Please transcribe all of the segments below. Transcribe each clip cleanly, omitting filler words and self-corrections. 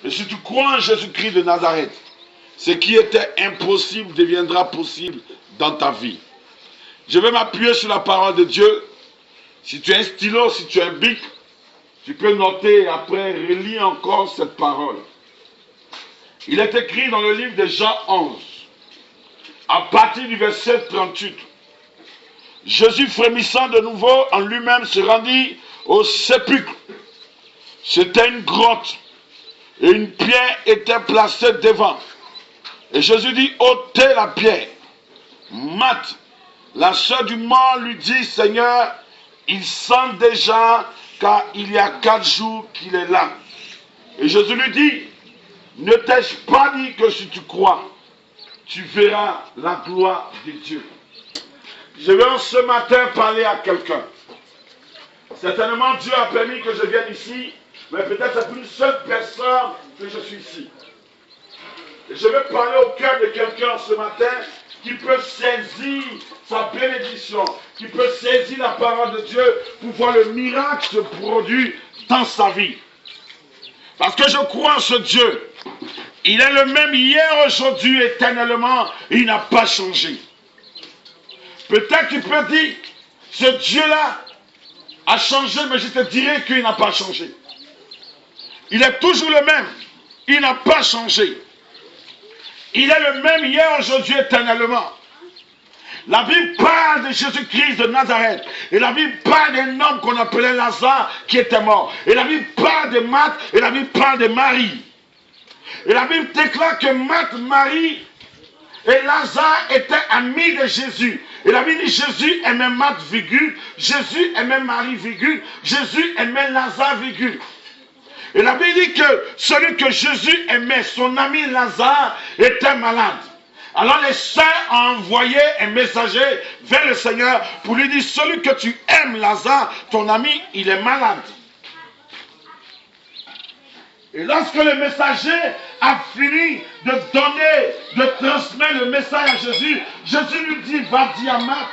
Et si tu crois en Jésus-Christ de Nazareth, ce qui était impossible deviendra possible dans ta vie. Je vais m'appuyer sur la parole de Dieu. Si tu as un stylo, si tu as un bic, tu peux noter et après relire encore cette parole. Il est écrit dans le livre de Jean 11, à partir du verset 38. Jésus, frémissant de nouveau en lui-même, se rendit au sépulcre. C'était une grotte et une pierre était placée devant. Et Jésus dit, ôtez la pierre. Marthe, la sœur du mort, lui dit, Seigneur, il sent déjà car il y a 4 jours qu'il est là. Et Jésus lui dit, ne t'ai-je pas dit que si tu crois, tu verras la gloire de Dieu. Je vais ce matin parler à quelqu'un. Certainement Dieu a permis que je vienne ici, mais peut-être c'est une seule personne que je suis ici. Et je vais parler au cœur de quelqu'un ce matin qui peut saisir sa bénédiction, qui peut saisir la parole de Dieu pour voir le miracle se produire dans sa vie. Parce que je crois en ce Dieu. Il est le même hier, aujourd'hui, éternellement. Il n'a pas changé. Peut-être tu peux dire, ce Dieu-là a changé, mais je te dirai qu'il n'a pas changé. Il est toujours le même. Il n'a pas changé. Il est le même hier, aujourd'hui, éternellement. La Bible parle de Jésus-Christ de Nazareth. Et la Bible parle d'un homme qu'on appelait Lazare qui était mort. Et la Bible parle de Marthe et la Bible parle de Marie. Et la Bible déclare que Marthe, Marie et Lazare étaient amis de Jésus. Et la Bible dit Jésus aimait Marthe, virgule. Jésus aimait Marie, virgule. Jésus aimait Lazare, virgule. Et la Bible dit que celui que Jésus aimait, son ami Lazare, était malade. Alors les saints ont envoyé un messager vers le Seigneur pour lui dire, celui que tu aimes, Lazare, ton ami, il est malade. Et lorsque le messager a fini de donner, de transmettre le message à Jésus, Jésus lui dit, va dire à Marthe,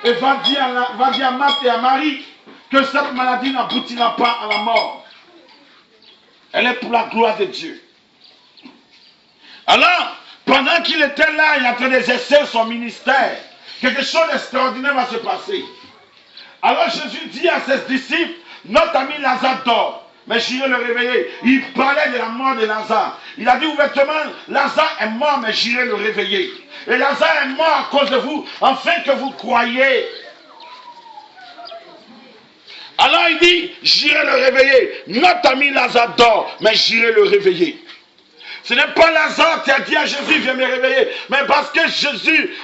et va dire à Marthe et à Marie, que cette maladie n'aboutira pas à la mort. Elle est pour la gloire de Dieu. Alors, pendant qu'il était là, il est en train d'exercer son ministère, quelque chose d'extraordinaire va se passer. Alors Jésus dit à ses disciples, notre ami Lazare dort, mais j'irai le réveiller. Il parlait de la mort de Lazare. Il a dit ouvertement, Lazare est mort, mais j'irai le réveiller. Et Lazare est mort à cause de vous, afin que vous croyiez. Alors il dit, j'irai le réveiller. Notre ami Lazare dort, mais j'irai le réveiller. Ce n'est pas Lazare qui a dit à Jésus, viens me réveiller. Mais parce que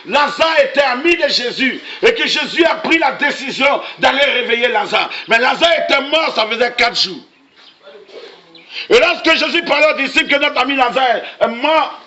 Lazare était ami de Jésus. Et que Jésus a pris la décision d'aller réveiller Lazare. Mais Lazare était mort, ça faisait 4 jours. Et lorsque Jésus parlait aux disciples que notre ami Lazare est mort,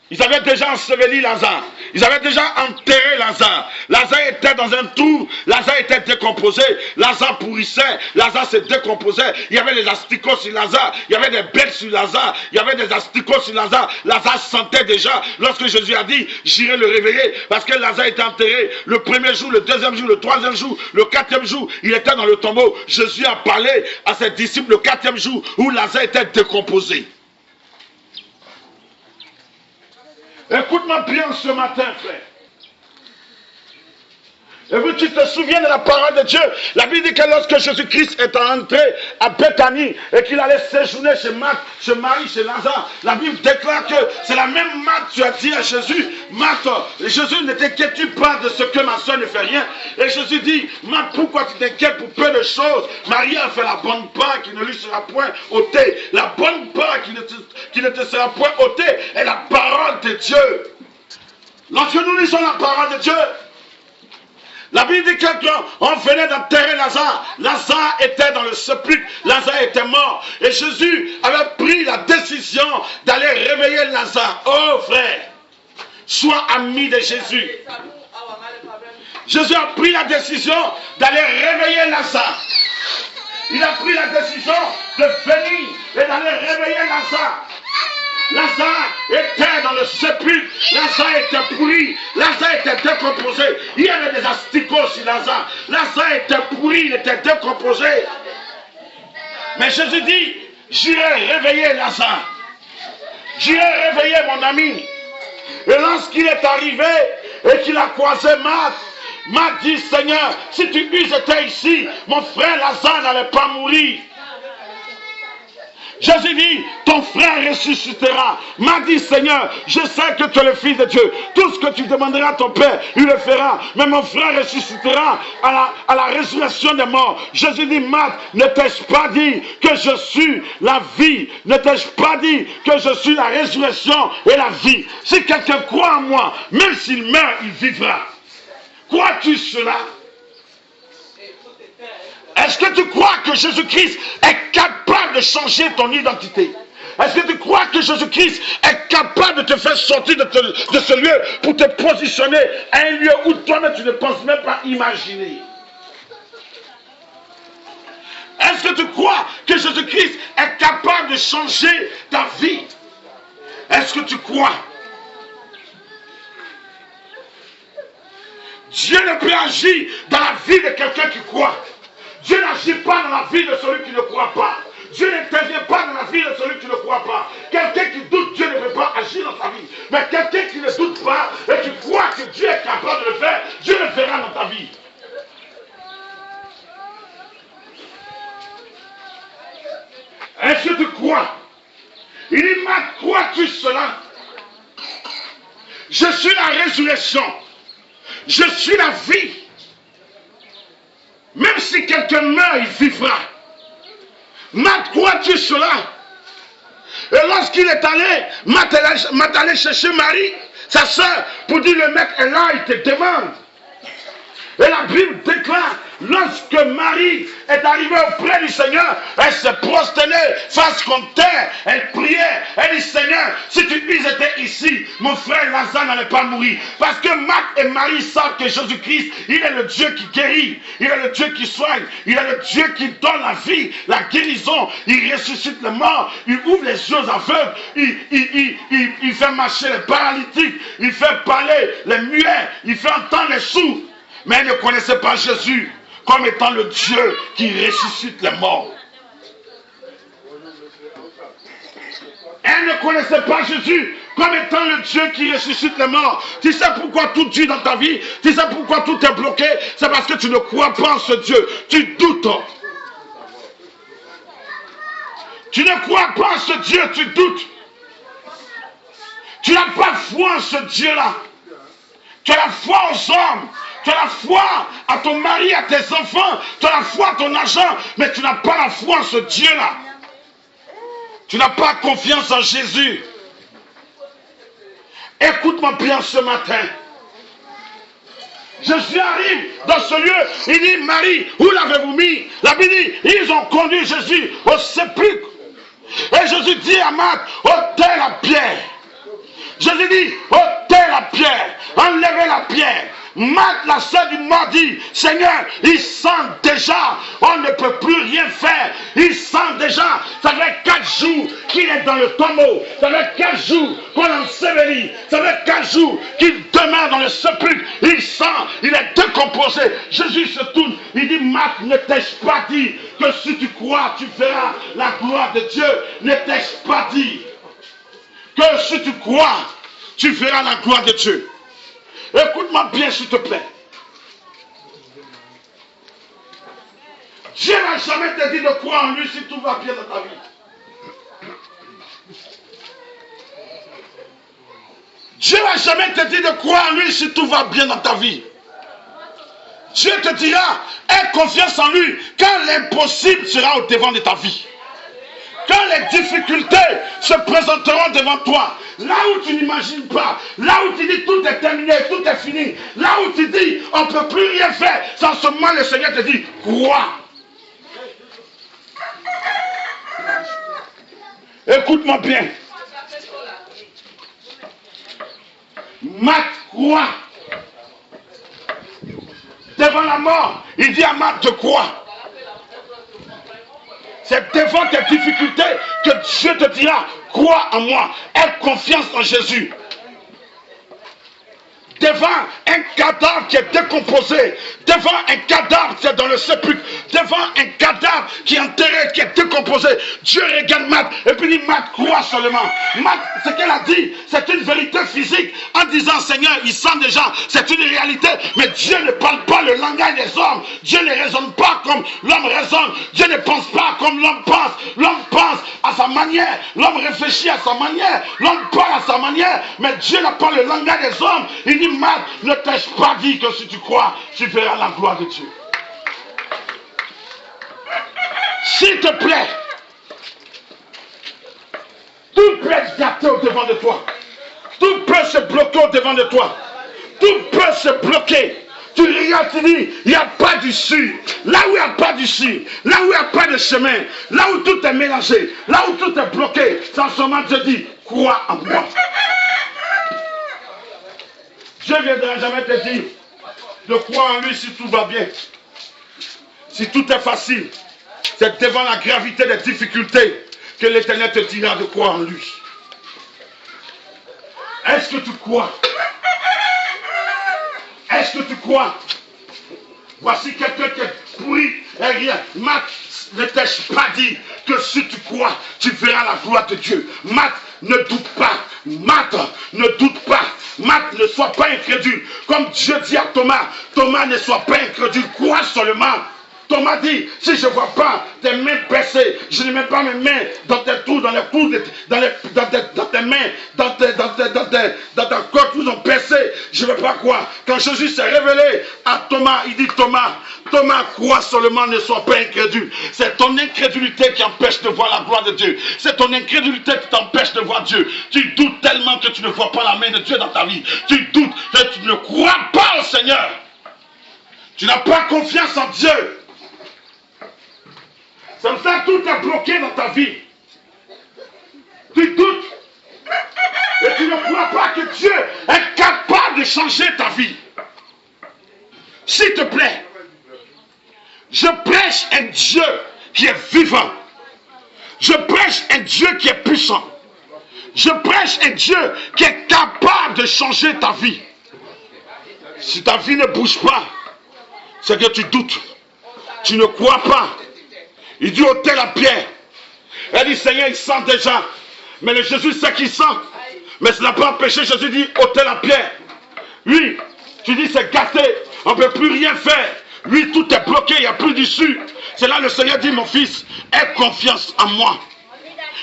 ils avaient déjà enseveli Lazare. Ils avaient déjà enterré Lazare. Lazare était dans un trou. Lazare était décomposé. Lazare pourrissait. Lazare se décomposait. Il y avait des asticots sur Lazare. Il y avait des bêtes sur Lazare. Il y avait des asticots sur Lazare. Lazare sentait déjà. Lorsque Jésus a dit, j'irai le réveiller. Parce que Lazare était enterré. Le premier jour, le deuxième jour, le troisième jour, le quatrième jour, il était dans le tombeau. Jésus a parlé à ses disciples le quatrième jour où Lazare était décomposé. Écoute-moi bien ce matin, frère. Et vous, tu te souviens de la parole de Dieu. La Bible dit que lorsque Jésus-Christ est entré à Bethanie et qu'il allait séjourner chez Marthe, chez Marie, chez Lazare, la Bible déclare que c'est la même Marthe qui a dit à Jésus, Marthe, Jésus, ne t'inquiète pas de ce que ma soeur ne fait rien. Et Jésus dit, Marthe, pourquoi tu t'inquiètes pour peu de choses? Marie a fait la bonne part qui ne lui sera point ôtée. La bonne part qui ne te sera point ôtée est la parole de Dieu. Lorsque nous lisons la parole de Dieu, la Bible dit qu'on venait d'enterrer Lazare. Lazare était dans le sépulcre. Lazare était mort. Et Jésus avait pris la décision d'aller réveiller Lazare. Oh frère, sois ami de Jésus. Jésus a pris la décision d'aller réveiller Lazare. Il a pris la décision de venir et d'aller réveiller Lazare. Lazare était dans le sépulcre, Lazare était pourri, Lazare était décomposé, il y avait des asticots sur Lazare, Lazare était pourri, il était décomposé. Mais Jésus dit, j'irai réveiller Lazare. J'irai réveiller mon ami. Et lorsqu'il est arrivé et qu'il a croisé Marc, Marc dit, Seigneur, si tu eusses été ici, mon frère Lazare n'allait pas mourir. Jésus dit, ton frère ressuscitera. M'a dit, Seigneur, je sais que tu es le Fils de Dieu. Tout ce que tu demanderas à ton Père, il le fera. Mais mon frère ressuscitera à la résurrection des morts. Jésus dit, Marc, ne t'ai-je pas dit que je suis la vie? Ne t'ai-je pas dit que je suis la résurrection et la vie? Si quelqu'un croit en moi, même s'il meurt, il vivra. Crois-tu cela? Est-ce que tu crois que Jésus-Christ est capable de changer ton identité? Est-ce que tu crois que Jésus-Christ est capable de te faire sortir de ce lieu pour te positionner à un lieu où toi-même tu ne penses même pas imaginer? Est-ce que tu crois que Jésus-Christ est capable de changer ta vie? Est-ce que tu crois? Dieu ne peut agir dans la vie de quelqu'un qui croit. Dieu n'agit pas dans la vie de celui qui ne croit pas. Dieu n'intervient pas dans la vie de celui qui ne croit pas. Quelqu'un qui doute, Dieu ne peut pas agir dans sa vie. Mais quelqu'un qui ne doute pas et qui croit que Dieu est capable de le faire, Dieu le fera dans ta vie. Est-ce que tu crois? Il dit, Marc, crois-tu cela? Je suis la résurrection. Je suis la vie. Même si quelqu'un meurt, il vivra. Marc, crois-tu cela? Et lorsqu'il est allé, Marc est allé chercher Marie, sa soeur, pour dire le mec est là, il te demande. Et la Bible déclare, lorsque Marie est arrivée auprès du Seigneur, elle se prosternait face contre terre, elle priait, elle dit, Seigneur, si tu eusses été ici, mon frère Lazare n'allait pas mourir. Parce que Marc et Marie savent que Jésus-Christ, il est le Dieu qui guérit, il est le Dieu qui soigne, il est le Dieu qui donne la vie, la guérison, il ressuscite les morts, il ouvre les yeux aveugles, il fait marcher les paralytiques, il fait parler les muets, il fait entendre les sourds. Mais elle ne connaissait pas Jésus comme étant le Dieu qui ressuscite les morts. Elle ne connaissait pas Jésus comme étant le Dieu qui ressuscite les morts. Tu sais pourquoi tout dure dans ta vie? Tu sais pourquoi tout est bloqué? C'est parce que tu ne crois pas en ce Dieu. Tu doutes. Tu ne crois pas en ce Dieu, tu doutes. Tu n'as pas foi en ce Dieu-là. Tu as la foi aux hommes. Tu as la foi à ton mari, à tes enfants. Tu as la foi à ton argent. Mais tu n'as pas la foi en ce Dieu-là. Tu n'as pas confiance en Jésus. Écoute-moi bien ce matin. Jésus arrive dans ce lieu. Il dit, Marie, où l'avez-vous mis? La Bible dit, ils ont conduit Jésus au sépulcre. Et Jésus dit à Marc, ôtez la pierre. Jésus dit, ôtez la pierre. Enlevez la pierre. Marc, la sœur du mort, dit, Seigneur, il sent déjà, on ne peut plus rien faire. Il sent déjà, ça fait 4 jours qu'il est dans le tombeau. Ça fait 4 jours qu'on l'ensevelit. Ça fait 4 jours qu'il demeure dans le sépulcre. Il sent, il est décomposé. Jésus se tourne, il dit, Marc, ne t'ai-je pas dit que si tu crois, tu verras la gloire de Dieu? Ne t'ai-je pas dit que si tu crois, tu verras la gloire de Dieu? Écoute-moi bien, s'il te plaît. Dieu n'a jamais te dit de croire en lui si tout va bien dans ta vie. Dieu n'a jamais te dit de croire en lui si tout va bien dans ta vie. Dieu te dira, aie confiance en lui quand l'impossible sera au devant de ta vie. Quand les difficultés se présenteront devant toi, là où tu n'imagines pas, là où tu dis tout est terminé, tout est fini, là où tu dis on ne peut plus rien faire, c'est en ce moment le Seigneur te dit, crois. Écoute-moi bien. Marc croit. Devant la mort, il dit à Marc de croire. C'est devant tes difficultés que Dieu te dira, crois en moi, aie confiance en Jésus. devant un cadavre qui est décomposé, devant un cadavre qui est dans le sépulcre, devant un cadavre qui est enterré, qui est décomposé, Dieu regarde Marthe et puis dit Marthe, crois seulement. Marthe, ce qu'elle a dit, c'est une vérité physique en disant Seigneur, il sent déjà, c'est une réalité, mais Dieu ne parle pas le langage des hommes, Dieu ne raisonne pas comme l'homme raisonne, Dieu ne pense pas comme l'homme pense à sa manière, l'homme réfléchit à sa manière, l'homme parle à sa manière, mais Dieu n'a pas le langage des hommes. Il dit Marthe, ne t'ai-je pas dit que si tu crois, tu verras la gloire de Dieu. S'il te plaît, tout peut être gâté au devant de toi, tout peut se bloquer au devant de toi, tout peut se bloquer. Tu regardes, tu dis, il n'y a pas d'issue. Là où il n'y a pas d'issue, là où il n'y a pas de chemin, là où tout est mélangé, là où tout est bloqué, sans ce moment Dieu dit, crois en moi. Dieu ne viendra jamais te dire de croire en lui si tout va bien. Si tout est facile, c'est devant la gravité des difficultés que l'Éternel te dira de croire en lui. Est-ce que tu crois? Est-ce que tu crois? Voici quelqu'un qui est pourri et rien. Marthe, ne t'ai-je pas dit que si tu crois, tu verras la gloire de Dieu? Marthe, ne doute pas. Marthe, ne doute pas. Marthe, ne sois pas incrédule. Comme Dieu dit à Thomas, Thomas, ne sois pas incrédule, crois seulement. Thomas dit, si je ne vois pas tes mains percées, je ne mets pas mes mains dans tes trous, dans les trous, dans tes mains, dans ta côte, où ils ont percé, je ne veux pas croire. Quand Jésus s'est révélé à Thomas, il dit Thomas, crois seulement, ne sois pas incrédule. C'est ton incrédulité qui empêche de voir la gloire de Dieu. C'est ton incrédulité qui t'empêche de voir Dieu. Tu doutes tellement que tu ne vois pas la main de Dieu dans ta vie. Tu doutes que tu ne crois pas au Seigneur. Tu n'as pas confiance en Dieu. C'est comme ça que tout est bloqué dans ta vie. Tu doutes. Et tu ne crois pas que Dieu est capable de changer ta vie. S'il te plaît, je prêche un Dieu qui est vivant. Je prêche un Dieu qui est puissant. Je prêche un Dieu qui est capable de changer ta vie. Si ta vie ne bouge pas, c'est que tu doutes. Tu ne crois pas. Il dit ôtez la pierre. Elle dit Seigneur, il sent déjà. Mais le Jésus sait qu'il sent. Mais ça n'a pas empêché. Jésus dit ôtez la pierre. Oui, tu dis c'est gâté. On ne peut plus rien faire. Oui, tout est bloqué. Il n'y a plus d'issue. C'est là le Seigneur dit mon fils, aie confiance en moi.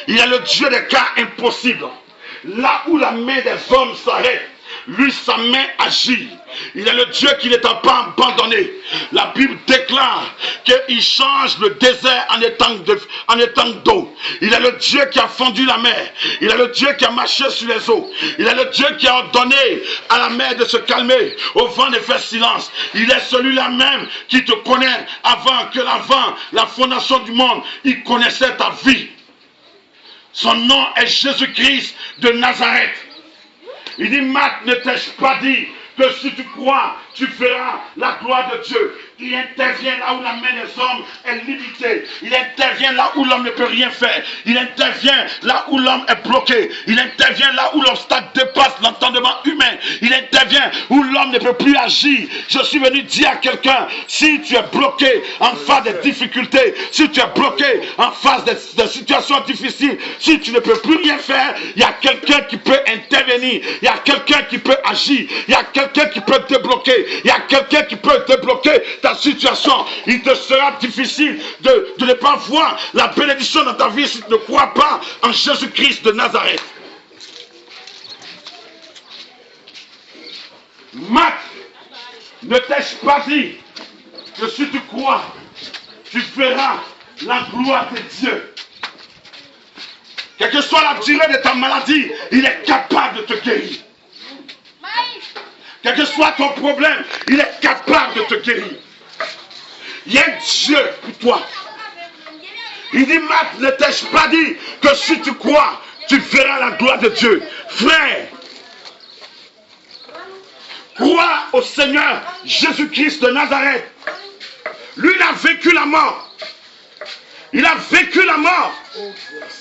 Il est le Dieu des cas impossibles. Là où la main des hommes s'arrête, lui, sa main agit. Il est le Dieu qui ne t'a pas abandonné. La Bible déclare qu'il change le désert en étang d'eau. Il est le Dieu qui a fendu la mer. Il est le Dieu qui a marché sur les eaux. Il est le Dieu qui a ordonné à la mer de se calmer, au vent de faire silence. Il est celui-là même qui te connaît avant la fondation du monde. Il connaissait ta vie. Son nom est Jésus-Christ de Nazareth. Il dit, Marthe, ne t'ai-je pas dit que si tu crois, tu feras la gloire de Dieu. Il intervient là où la main des hommes est limitée. Il intervient là où l'homme ne peut rien faire. Il intervient là où l'homme est bloqué. Il intervient là où l'obstacle dépasse l'entendement humain. Il intervient où l'homme ne peut plus agir. Je suis venu dire à quelqu'un, si tu es bloqué en face des difficultés, si tu es bloqué en face des situations difficiles, si tu ne peux plus rien faire, il y a quelqu'un qui peut intervenir. Il y a quelqu'un qui peut agir. Il y a quelqu'un qui peut te débloquer. Il y a quelqu'un qui peut débloquer ta situation. Il te sera difficile de ne pas voir la bénédiction dans ta vie si tu ne crois pas en Jésus-Christ de Nazareth. Marthe, ne t'ai-je pas dit que si tu crois, tu verras la gloire de Dieu. Quelle que soit la durée de ta maladie, il est capable de te guérir. Quel que soit ton problème, il est capable de te guérir. Il y a un Dieu pour toi. Il dit, Marthe, ne t'ai-je pas dit que si tu crois, tu verras la gloire de Dieu. Frère, crois au Seigneur Jésus-Christ de Nazareth. Lui, il a vécu la mort. Il a vécu la mort.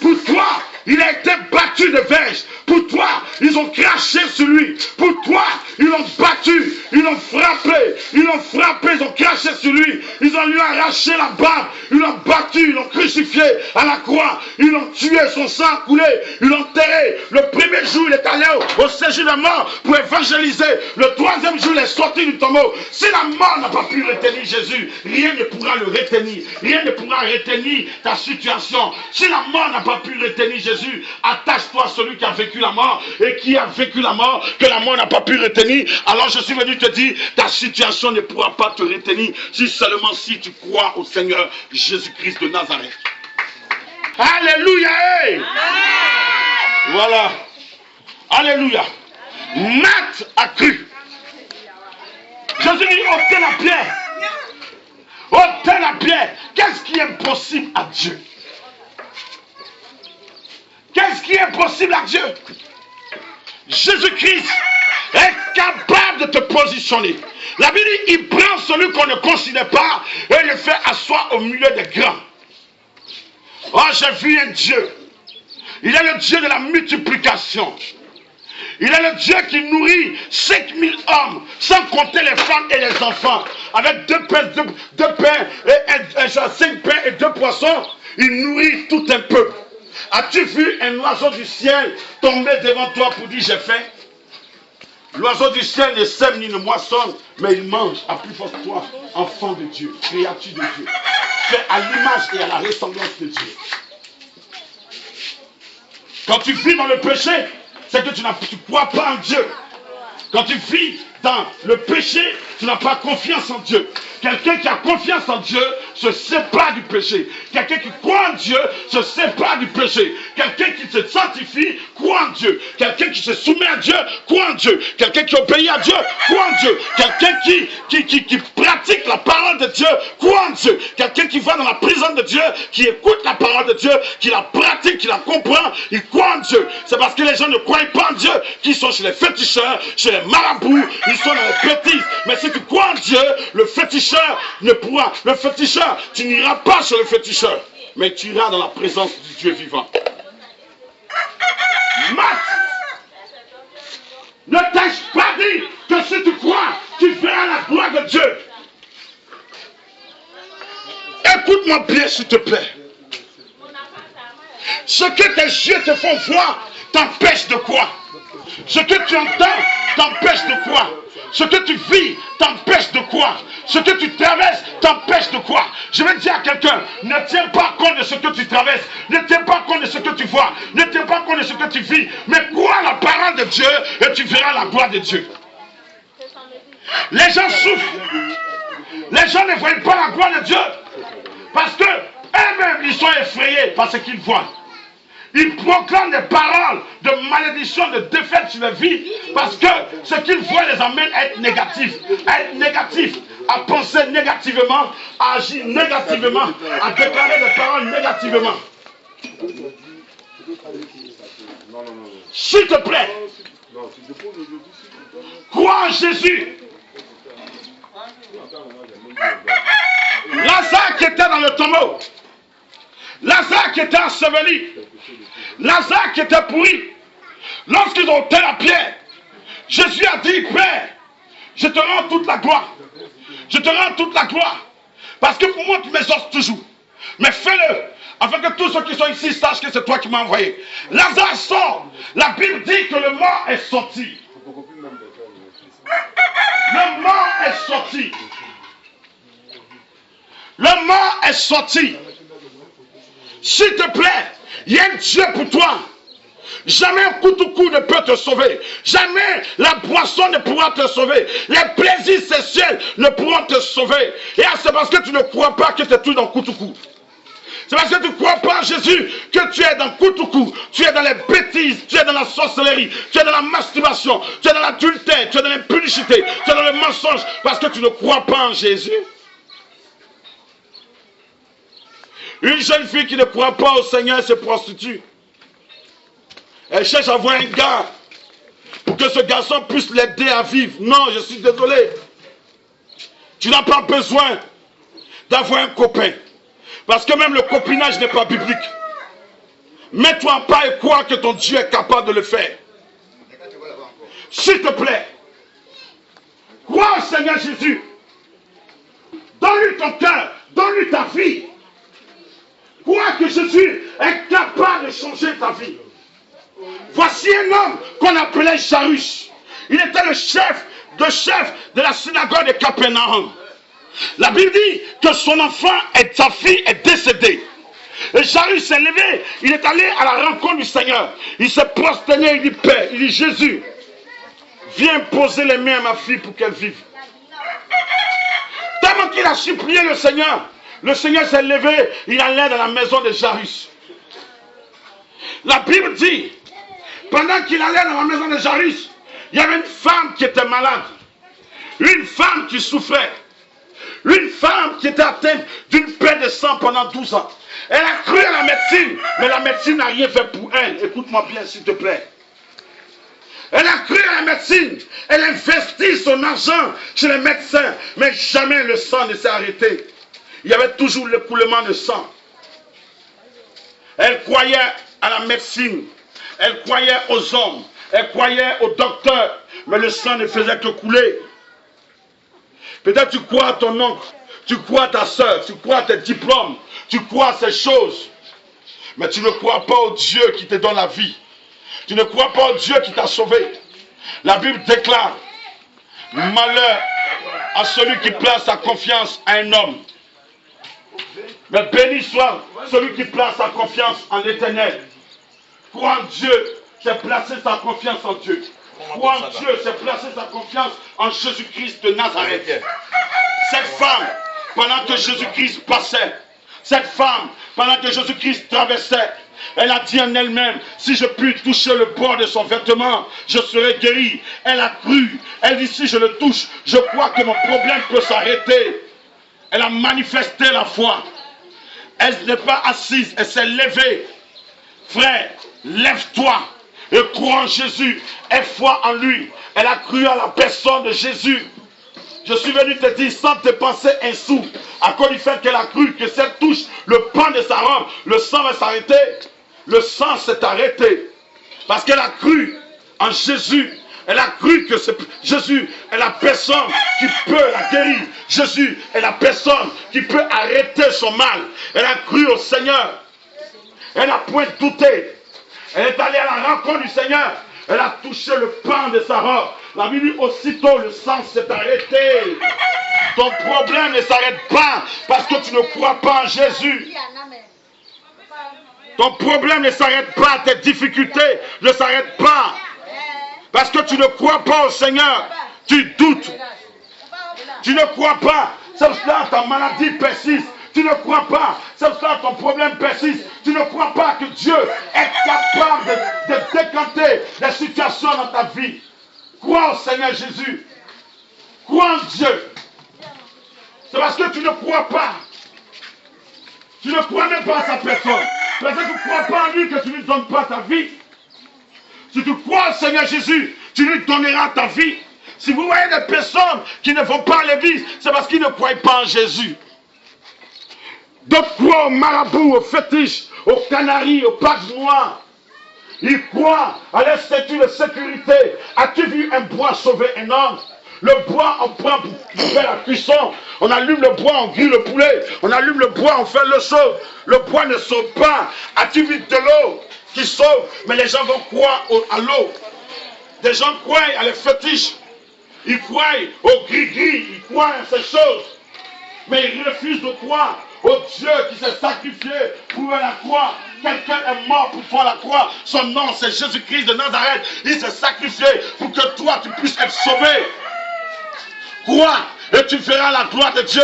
Pour toi, il a été battu de verge. Pour toi, ils ont craché sur lui. Pour toi, ils l'ont battu, ils l'ont frappé, ils ont craché sur lui, ils ont lui arraché la barbe, ils l'ont battu, ils l'ont crucifié à la croix, ils l'ont tué, son sang a coulé, ils l'ont enterré. Le premier jour, il est allé au séjour de mort pour évangéliser. Le troisième jour, il est sorti du tombeau. Si la mort n'a pas pu retenir Jésus, rien ne pourra le retenir. Rien ne pourra retenir ta situation. Si la mort n'a pas pu retenir Jésus, attache-toi à celui qui a vécu la mort et qui a vécu la mort, que la mort n'a pas pu retenir. Alors je suis venu te dire, ta situation ne pourra pas te retenir si seulement si tu crois au Seigneur Jésus-Christ de Nazareth. Alléluia. Hey. Voilà. Alléluia. Marthe a cru. Jésus dit, ôtez la pierre. Ôtez la pierre. Qu'est-ce qui est possible à Dieu? Qu'est-ce qui est possible à Dieu? Jésus-Christ est capable de te positionner. La Bible dit, il prend celui qu'on ne considère pas et le fait asseoir au milieu des grands. Oh, j'ai vu un Dieu. Il est le Dieu de la multiplication. Il est le Dieu qui nourrit 5000 hommes, sans compter les femmes et les enfants. Avec 2 pains, et 5 pains et 2 poissons, il nourrit tout un peuple. As-tu vu un oiseau du ciel tomber devant toi pour dire j'ai faim? L'oiseau du ciel ne sème ni ne moissonne, mais il mange à plus forte toi, enfant de Dieu, créature de Dieu. Fait à l'image et à la ressemblance de Dieu. Quand tu vis dans le péché, c'est que tu ne crois pas en Dieu. Quand tu vis dans le péché, tu n'as pas confiance en Dieu. Quelqu'un qui a confiance en Dieu se sépare du péché. Quelqu'un qui croit en Dieu se sépare du péché. Quelqu'un qui se sanctifie croit en Dieu. Quelqu'un qui se soumet à Dieu croit en Dieu. Quelqu'un qui obéit à Dieu croit en Dieu. Quelqu'un qui pratique la parole de Dieu croit en Dieu. Quelqu'un qui va dans la prison de Dieu, qui écoute la parole de Dieu, qui la pratique, qui la comprend, il croit en Dieu. C'est parce que les gens ne croient pas en Dieu qu'ils sont chez les féticheurs, chez les marabouts, ils sont dans les bêtises. Mais si tu crois en Dieu, le féticheur ne pourra. Le féticheur, tu n'iras pas chez le féticheur, mais tu iras dans la présence du Dieu vivant. Marthe, ne t'ai-je pas dit que si tu crois, tu verras la gloire de Dieu? Écoute-moi bien, s'il te plaît. Ce que tes yeux te font voir t'empêche de quoi? Ce que tu entends t'empêche de quoi? Ce que tu vis t'empêche de quoi? Ce que tu traverses t'empêche de quoi? Je vais dire à quelqu'un, ne tiens pas compte de ce que tu traverses, ne tiens pas compte de ce que tu vois, ne tiens pas compte de ce que tu vis, mais crois la parole de Dieu et tu verras la gloire de Dieu. Les gens souffrent, les gens ne voient pas la gloire de Dieu, parce que eux-mêmes ils sont effrayés par ce qu'ils voient. Ils proclament des paroles de malédiction, de défaite sur leur vie, parce que ce qu'ils voient les amène à être négatifs, à penser négativement, à agir négativement, à déclarer des paroles négativement. S'il te plaît, crois en Jésus. Lazare qui était dans le tombeau, Lazare qui était enseveli, Lazare qui était pourri, lorsqu'ils ont ôté la pierre, Jésus a dit, Père, je te rends toute la gloire. Je te rends toute la gloire. Parce que pour moi, tu m'exauces toujours. Mais fais-le, afin que tous ceux qui sont ici sachent que c'est toi qui m'as envoyé. Lazare sort. La Bible dit que le mort est sorti. Le mort est sorti. Le mort est sorti. S'il te plaît, il y a un Dieu pour toi. Jamais un coup ne peut te sauver. Jamais la boisson ne pourra te sauver. Les plaisirs sexuels ne pourront te sauver. Et c'est parce que tu ne crois pas que tu es tout dans coup. C'est parce que tu ne crois pas en Jésus que tu es dans coup. Tu es dans les bêtises, tu es dans la sorcellerie, tu es dans la masturbation, tu es dans l'adultère, tu es dans l'impudicité, tu es dans le mensonge. Parce que tu ne crois pas en Jésus. Une jeune fille qui ne croit pas au Seigneur se prostitue. Elle cherche à avoir un gars pour que ce garçon puisse l'aider à vivre. Non, je suis désolé. Tu n'as pas besoin d'avoir un copain. Parce que même le copinage n'est pas biblique. Mets-toi en pas et crois que ton Dieu est capable de le faire. S'il te plaît, Crois au Seigneur Jésus. Donne-lui ton cœur, donne-lui ta vie. Crois que Jésus est capable de changer ta vie. Voici un homme qu'on appelait Jairus. Il était le chef de la synagogue de Capernaum. La Bible dit que son enfant et sa fille est décédée. Et Jairus s'est levé, il est allé à la rencontre du Seigneur. Il s'est prosterné, il dit Père, il dit Jésus, viens poser les mains à ma fille pour qu'elle vive. Tellement qu'il a supplié le Seigneur s'est levé, il allait dans la maison de Jairus. La Bible dit, pendant qu'il allait dans la maison de Jairus, il y avait une femme qui était malade, une femme qui souffrait, une femme qui était atteinte d'une perte de sang pendant 12 ans. Elle a cru à la médecine, mais la médecine n'a rien fait pour elle. Écoute-moi bien, s'il te plaît. Elle a cru à la médecine, elle a investi son argent chez les médecins, mais jamais le sang ne s'est arrêté. Il y avait toujours l'écoulement de sang. Elle croyait à la médecine, elle croyait aux hommes, elle croyait aux docteurs, mais le sang ne faisait que couler. Peut-être tu crois à ton oncle, tu crois à ta soeur, tu crois à tes diplômes, tu crois à ces choses, mais tu ne crois pas au Dieu qui te donne la vie. Tu ne crois pas au Dieu qui t'a sauvé. La Bible déclare, malheur à celui qui place sa confiance à un homme. Mais béni soit celui qui place sa confiance en l'Éternel. Crois en Dieu, c'est placer sa confiance en Dieu. Crois en Dieu, c'est placer sa confiance en Jésus-Christ de Nazareth. Cette femme, pendant que Jésus-Christ passait, cette femme, pendant que Jésus-Christ traversait, elle a dit en elle-même, si je puis toucher le bord de son vêtement, je serai guéri. Elle a cru, elle dit, si je le touche, je crois que mon problème peut s'arrêter. Elle a manifesté la foi. Elle n'est pas assise, elle s'est levée. Frère, lève-toi et crois en Jésus. Aie foi en lui. Elle a cru à la personne de Jésus. Je suis venu te dire sans te penser un sou, à cause du fait qu'elle a cru que si elle touche le pan de sa robe, le sang va s'arrêter. Le sang s'est arrêté. Parce qu'elle a cru en Jésus. Elle a cru que Jésus est la personne qui peut la guérir. Jésus est la personne qui peut arrêter son mal. Elle a cru au Seigneur. Elle n'a point douté. Elle est allée à la rencontre du Seigneur. Elle a touché le pan de sa robe. La Bible dit aussitôt le sang s'est arrêté. Ton problème ne s'arrête pas parce que tu ne crois pas en Jésus. Ton problème ne s'arrête pas, tes difficultés ne s'arrêtent pas. Parce que tu ne crois pas au Seigneur. Tu doutes. Tu ne crois pas. C'est pour cela que ta maladie persiste. Tu ne crois pas. C'est pour cela que ton problème persiste. Tu ne crois pas que Dieu est capable de décanter des situations dans ta vie. Crois au Seigneur Jésus. Crois en Dieu. C'est parce que tu ne crois pas. Tu ne crois même pas à sa personne. Parce que tu ne crois pas en lui que tu ne lui donnes pas ta vie. Si tu crois au Seigneur Jésus, tu lui donneras ta vie. Si vous voyez des personnes qui ne vont pas à l'église, c'est parce qu'ils ne croient pas en Jésus. D'autres croient aux marabouts, aux fétiches, aux canaris, aux pages noires. Ils croient à l'institut de sécurité. As-tu vu un bois sauver un homme? Le bois, on prend pour faire la cuisson. On allume le bois, on grille le poulet. On allume le bois, on fait le sauve. Le bois ne sauve pas. As-tu vu de l'eau qui sauve? Mais les gens vont croire à l'eau. Des gens croient à les fétiches. Ils croient au gris-gris. Ils croient à ces choses. Mais ils refusent de croire au Dieu qui s'est sacrifié pour la croix. Quelqu'un est mort pour toi la croix. Son nom, c'est Jésus-Christ de Nazareth. Il s'est sacrifié pour que toi, tu puisses être sauvé. Crois et tu verras la gloire de Dieu.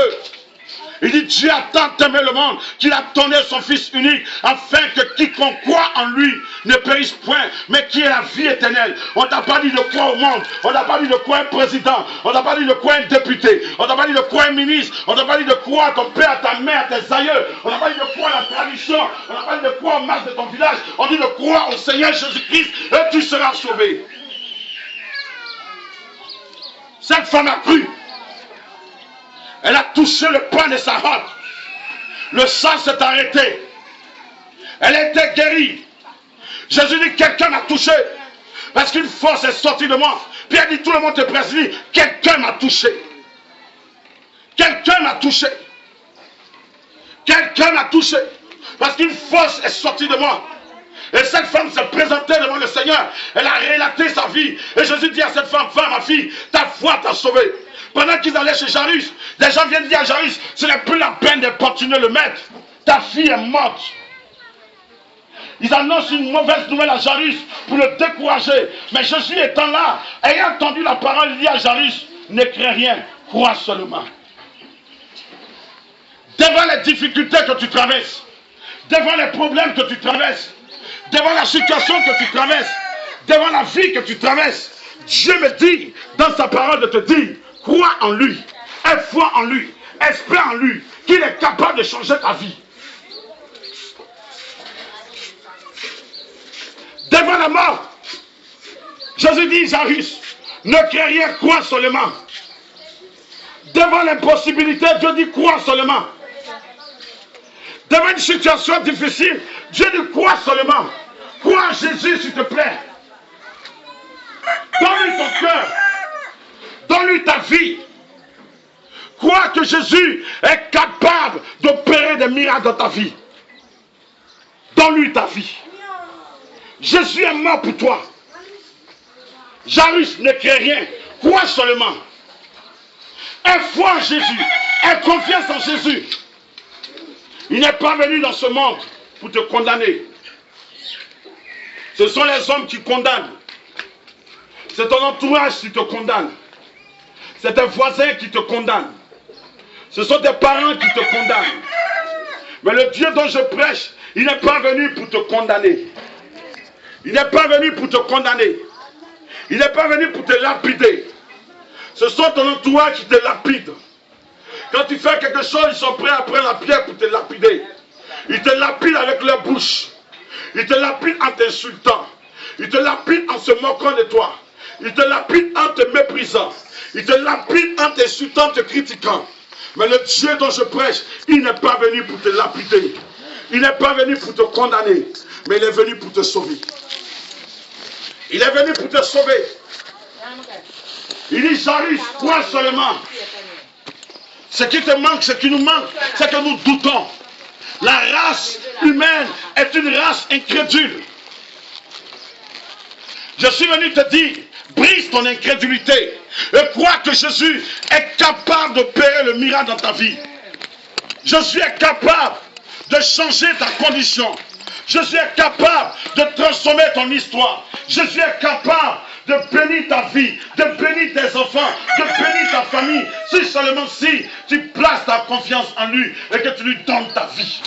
Il dit, Dieu a tant aimé le monde qu'il a donné son Fils unique afin que quiconque croit en lui ne périsse point, mais qui ait la vie éternelle. On t'a pas dit de croire au monde. On t'a pas dit de croire un président. On t'a pas dit de croire un député. On t'a pas dit de croire un ministre. On t'a pas dit de croire à ton père, à ta mère, à tes aïeux. On t'a pas dit de croire à la tradition. On t'a pas dit de croire au masque de ton village. On dit de croire au Seigneur Jésus-Christ et tu seras sauvé. Cette femme a cru. Elle a touché le pan de sa robe. Le sang s'est arrêté. Elle a été guérie. Jésus dit, quelqu'un m'a touché. Parce qu'une force est sortie de moi. Puis elle dit, tout le monde te précise, quelqu'un m'a touché. Quelqu'un m'a touché. Quelqu'un m'a touché. Parce qu'une force est sortie de moi. Et cette femme s'est présentée devant le Seigneur. Elle a relaté sa vie. Et Jésus dit à cette femme, va ma fille, ta foi t'a sauvée. Pendant qu'ils allaient chez Jairus, les gens viennent dire à Jairus, ce n'est plus la peine d'importuner le maître. Ta fille est morte. Ils annoncent une mauvaise nouvelle à Jairus pour le décourager. Mais Jésus étant là, ayant entendu la parole, il dit à Jairus, ne crains rien, crois seulement. Devant les difficultés que tu traverses, devant les problèmes que tu traverses, devant la situation que tu traverses, devant la vie que tu traverses, Dieu me dit dans sa parole de te dire, crois en lui, aie foi en lui, espère en lui, qu'il est capable de changer ta vie. Devant la mort, Jésus dit, Jairus, ne crains rien, crois seulement. Devant l'impossibilité, Dieu dit, crois seulement. Devant une situation difficile, Dieu dit, crois seulement. Crois en Jésus, s'il te plaît. Donne-lui ton cœur. Donne-lui ta vie. Crois que Jésus est capable d'opérer des miracles dans ta vie. Donne-lui ta vie. Jésus est mort pour toi. Jairus ne craint rien. Crois seulement. Aie foi en Jésus. Aie confiance en Jésus. Il n'est pas venu dans ce monde pour te condamner. Ce sont les hommes qui condamnent. C'est ton entourage qui te condamne. C'est tes voisins qui te condamnent. Ce sont tes parents qui te condamnent. Mais le Dieu dont je prêche, il n'est pas venu pour te condamner. Il n'est pas venu pour te condamner. Il n'est pas venu pour te lapider. Ce sont ton entourage qui te lapide. Quand tu fais quelque chose, ils sont prêts à prendre la pierre pour te lapider. Ils te lapident avec leur bouche. Ils te lapident en t'insultant. Ils te lapident en se moquant de toi. Ils te lapident en te méprisant. Ils te lapident en t'insultant, en te critiquant. Mais le Dieu dont je prêche, il n'est pas venu pour te lapider. Il n'est pas venu pour te condamner. Mais il est venu pour te sauver. Il est venu pour te sauver. Il dit, Jairus, crois seulement. Ce qui te manque, ce qui nous manque, c'est que nous doutons. La race humaine est une race incrédule. Je suis venu te dire, brise ton incrédulité et crois que Jésus est capable d'opérer le miracle dans ta vie. Jésus est capable de changer ta condition. Jésus est capable de transformer ton histoire. Jésus est capable de bénir ta vie, de bénir tes enfants, de bénir ta famille. Si seulement si tu places ta confiance en lui et que tu lui donnes ta vie.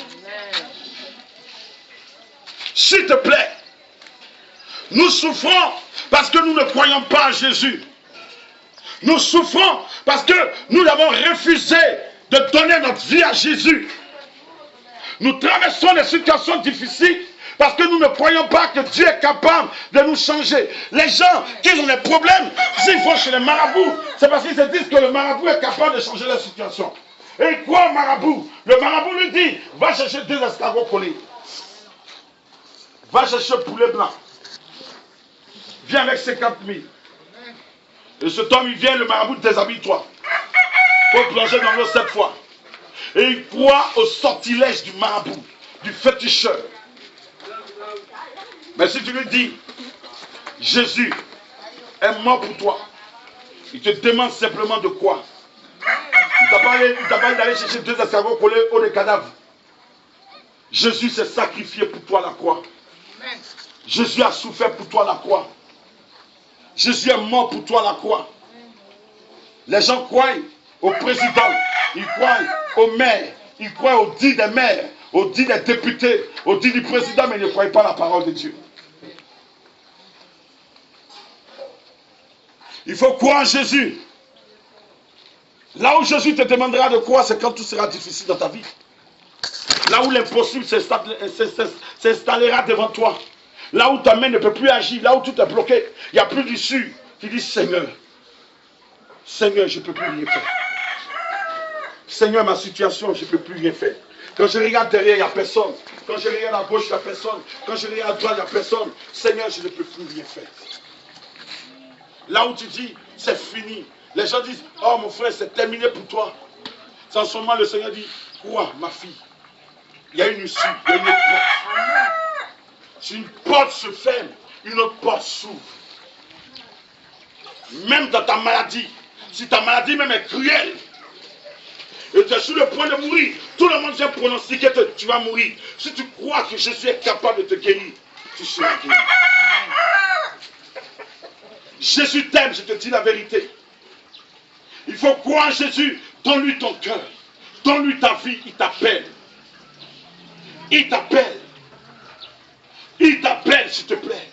S'il te plaît, nous souffrons parce que nous ne croyons pas à Jésus. Nous souffrons parce que nous avons refusé de donner notre vie à Jésus. Nous traversons des situations difficiles parce que nous ne croyons pas que Dieu est capable de nous changer. Les gens qui ont des problèmes, s'ils vont chez les marabouts, c'est parce qu'ils se disent que le marabout est capable de changer la situation. Et ils croient au marabout. Le marabout lui dit, va chercher 2 escargots collés. Va chercher un poulet blanc. Viens avec 50 000. Et cet homme, il vient, le marabout, déshabille-toi. Pour plonger dans l'eau 7 fois. Et il croit au sortilège du marabout, du féticheur. Mais si tu lui dis, Jésus est mort pour toi, il te demande simplement de quoi. Il t'a parlé d'aller chercher 2 escargots collés au des cadavres. Jésus s'est sacrifié pour toi à la croix. Jésus a souffert pour toi à la croix. Jésus est mort pour toi à la croix. Les gens croient au président, ils croient au maire, ils croient au dit des maires, au dit des députés, au dit du président, mais ils ne croient pas à la parole de Dieu. Il faut croire en Jésus. Là où Jésus te demandera de croire, c'est quand tout sera difficile dans ta vie. Là où l'impossible s'installera devant toi. Là où ta main ne peut plus agir, là où tout est bloqué, il n'y a plus d'issue. Tu dis, Seigneur, Seigneur, je ne peux plus rien faire. Seigneur, ma situation, je ne peux plus rien faire. Quand je regarde derrière, il n'y a personne. Quand je regarde à gauche, il n'y a personne. Quand je regarde à droite, il n'y a personne. Seigneur, je ne peux plus rien faire. Là où tu dis, c'est fini. Les gens disent, oh mon frère, c'est terminé pour toi. C'est en ce moment le Seigneur dit, quoi, ma fille? Il y a une issue, il y a une porte. Si une porte se ferme, une autre porte s'ouvre. Même dans ta maladie, si ta maladie même est cruelle, et tu es sur le point de mourir, tout le monde vient pronostiquer que tu vas mourir. Si tu crois que je suis capable de te guérir, tu seras guéri. Jésus t'aime, je te dis la vérité. Il faut croire en Jésus, donne-lui ton cœur, donne-lui ta vie, il t'appelle. Il t'appelle. Il t'appelle, s'il te plaît.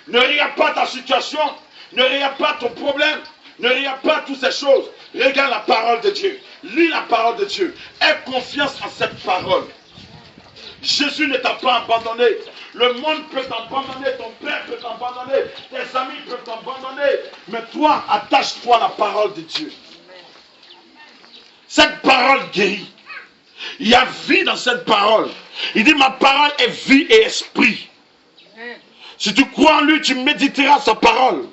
Ne regarde pas ta situation, ne regarde pas ton problème, ne regarde pas toutes ces choses. Regarde la parole de Dieu. Lis la parole de Dieu. Aie confiance en cette parole. Jésus ne t'a pas abandonné. Le monde peut t'abandonner, ton père peut t'abandonner, tes amis peuvent t'abandonner. Mais toi, attache-toi à la parole de Dieu. Cette parole guérit. Il y a vie dans cette parole. Il dit, ma parole est vie et esprit. Si tu crois en lui, tu méditeras sa parole.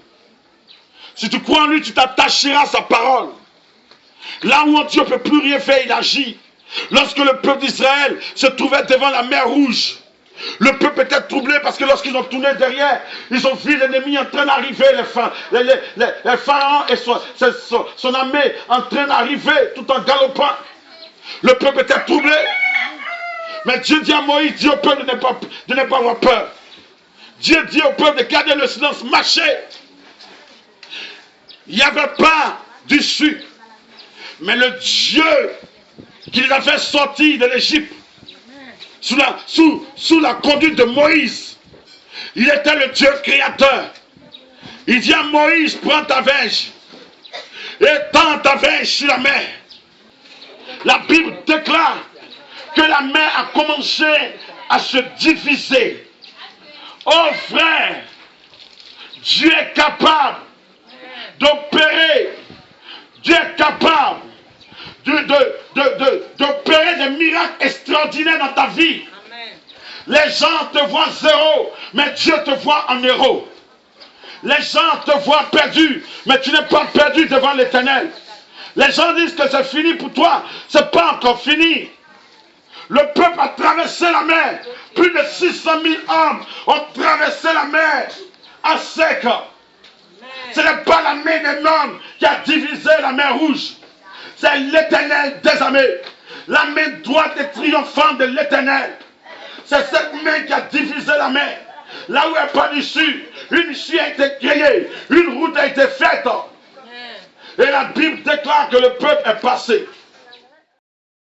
Si tu crois en lui, tu t'attacheras à sa parole. Là où Dieu ne peut plus rien faire, il agit. Lorsque le peuple d'Israël se trouvait devant la mer Rouge, le peuple était troublé parce que lorsqu'ils ont tourné derrière, ils ont vu l'ennemi en train d'arriver, les pharaons et son armée en train d'arriver tout en galopant. Le peuple était troublé. Mais Dieu dit à Moïse, dis au peuple de ne pas avoir peur. Dieu dit au peuple de garder le silence, marcher. Il n'y avait pas d'issue. Mais le Dieu qui les a fait sortir de l'Égypte, sous la conduite de Moïse, il était le Dieu créateur. Il dit à Moïse, prends ta verge et tends ta verge sur la mer. La Bible déclare que la mer a commencé à se diviser. Oh frère, Dieu est capable d'opérer. Dieu est capable d'opérer des miracles extraordinaires dans ta vie. Amen. Les gens te voient zéro, mais Dieu te voit en héros. Les gens te voient perdu, mais tu n'es pas perdu devant l'Éternel. Les gens disent que c'est fini pour toi, c'est pas encore fini. Le peuple a traversé la mer. Plus de 600 000 hommes ont traversé la mer à sec. Ce n'est pas la main d'un homme qui a divisé la mer Rouge. C'est l'Éternel des armées. La main droite et triomphante de l'Éternel. C'est cette main qui a divisé la mer. Là où il n'y a pas d'issue, une issue a été créée. Une route a été faite. Et la Bible déclare que le peuple est passé.